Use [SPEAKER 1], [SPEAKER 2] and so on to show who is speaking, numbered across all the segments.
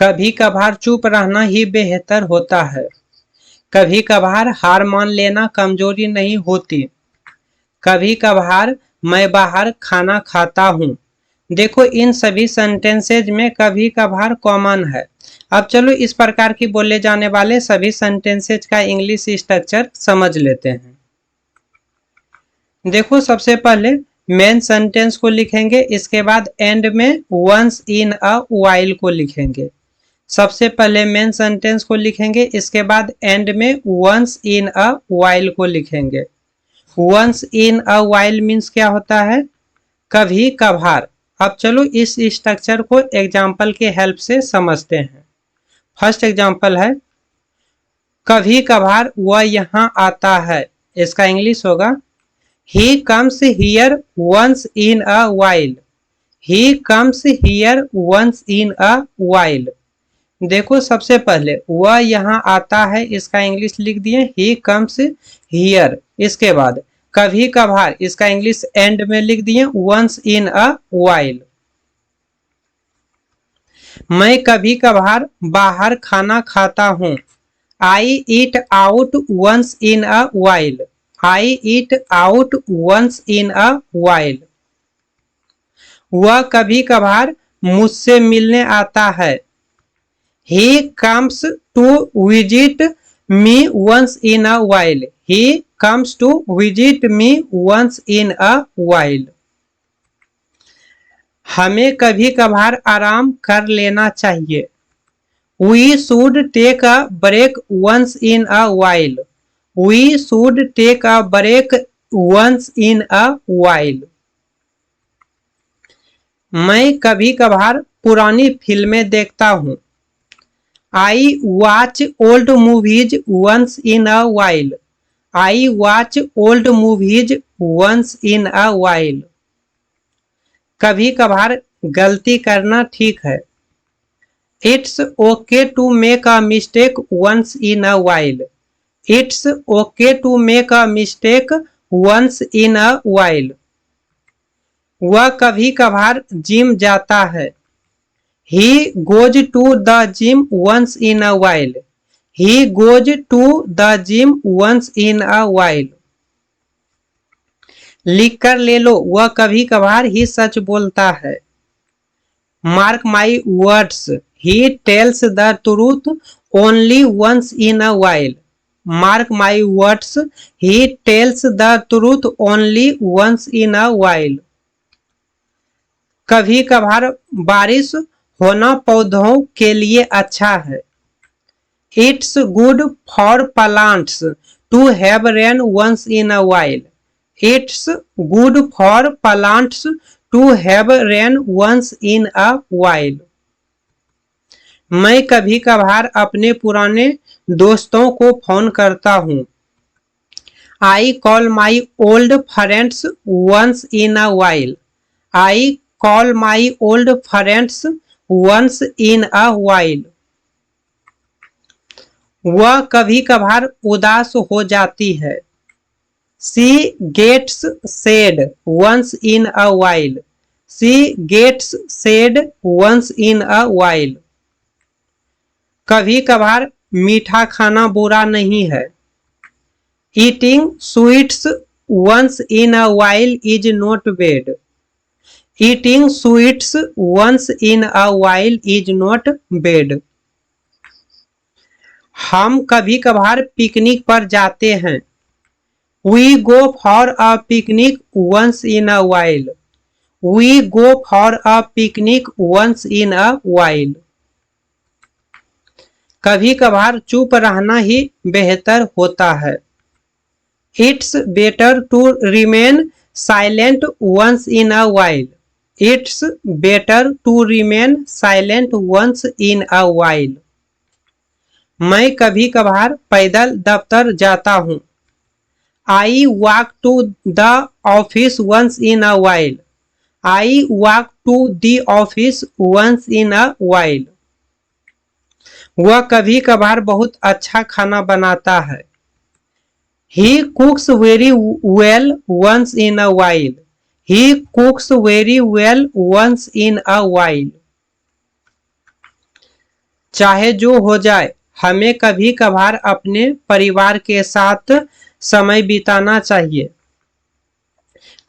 [SPEAKER 1] कभी कभार चुप रहना ही बेहतर होता है। कभी कभार हार मान लेना कमजोरी नहीं होती। कभी कभार मैं बाहर खाना खाता हूँ। देखो इन सभी सेंटेंसेज में कभी कभार कॉमन है। अब चलो इस प्रकार की बोले जाने वाले सभी सेंटेंसेज का इंग्लिश स्ट्रक्चर समझ लेते हैं। देखो सबसे पहले मेन सेंटेंस को लिखेंगे, इसके बाद एंड में वंस इन अ वाइल को लिखेंगे। सबसे पहले मेन सेंटेंस को लिखेंगे, इसके बाद एंड में वंस इन अ वाइल को लिखेंगे। Once in a while means क्या होता है? कभी कभार। अब चलो इस स्ट्रक्चर को एग्जाम्पल के हेल्प से समझते हैं। फर्स्ट एग्जाम्पल है, कभी कभार वह यहाँ आता है। इसका इंग्लिश होगा He comes here once in a while. He comes here once in a while. देखो सबसे पहले वह यहाँ आता है, इसका इंग्लिश लिख दिए He comes here। इसके बाद कभी कभार, इसका इंग्लिश एंड में लिख दिए once in a while। मैं कभी कभार बाहर खाना खाता हूँ। I eat out once in a while. I eat out once in a while. वह कभी कभार मुझसे मिलने आता है। He comes to visit me once in a while. He comes to visit me once in a while. हमें कभी कभार आराम कर लेना चाहिए। We should take a break once in a while. We should take a break once in a while. मैं कभी कभार पुरानी फिल्में देखता हूँ। I watch old movies once in a while. I watch old movies once in a while. कभी कभार गलती करना ठीक है। It's okay to make a mistake once in a while. It's okay to make a mistake once in a while. वह कभी कभार gym जाता है। He goes to the gym once in a while. He goes to the gym once in a while. लिख कर ले लो, वह कभी कभार ही सच बोलता है। Mark my words, he tells the truth only once in a while. Mark my words, he tells the truth only once in a while. कभी कभार बारिश होना पौधों के लिए अच्छा है। It's good for plants to have rain once in a while. It's good for plants to have rain once in a while. मैं कभी कभार अपने पुराने दोस्तों को फोन करता हूँ। I call my old friends once in a while. I call my old friends once in a while. वह कभी कभार उदास हो जाती है। She gets sad once in a while. She gets sad once in a while. कभी कभार मीठा खाना बुरा नहीं है। Eating sweets once in a while is not bad. Eating sweets once in a while is not bad. हम कभी कभार पिकनिक पर जाते हैं। We go for a picnic once in a while. We go for a picnic once in a while. कभी कभार चुप रहना ही बेहतर होता है। It's better to remain silent once in a while. It's better to remain silent once in a while. मैं कभी कभार पैदल दफ्तर जाता हूँ। I walk to the office once in a while. I walk to the office once in a while. वह कभी कभार बहुत अच्छा खाना बनाता है। He cooks very well once in a while. He cooks very well once in a while. चाहे जो हो जाए हमें कभी कभार अपने परिवार के साथ समय बिताना चाहिए।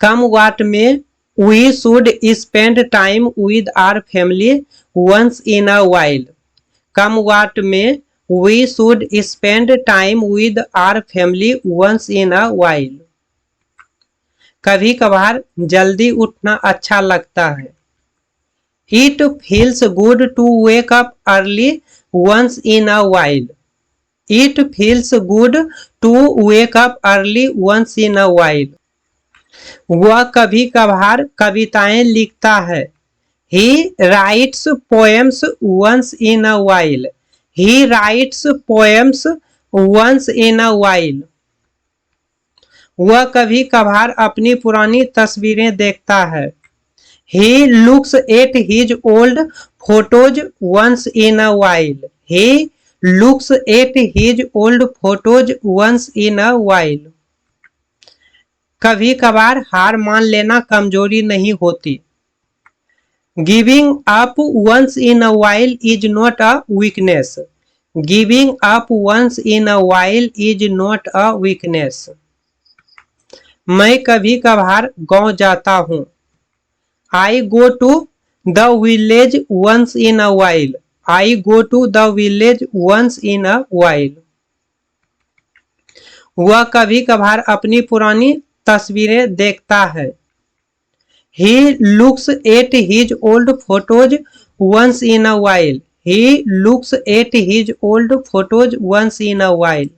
[SPEAKER 1] Come what may we should spend time with our family once in a while. Come what may we should spend time with our family once in a while. कभी कभार जल्दी उठना अच्छा लगता है। It feels good to wake up early once in a while. It feels good to wake up early once in a while. वह कभी कभार कविताएं लिखता है। He writes poems once in a while. He writes poems once in a while. वह कभी कभार अपनी पुरानी तस्वीरें देखता है। He looks at his old photos once in a while. He looks at his old photos once in a while. कभी कभार हार मान लेना कमजोरी नहीं होती। Giving up once in a while is not a weakness. Giving up once in a while is not a weakness. मैं कभी कभार गांव जाता हूँ। I go to the village once in a while. I go to the village once in a while. वह कभी कभार अपनी पुरानी तस्वीरें देखता है। He looks at his old photos once in a while. He looks at his old photos once in a while.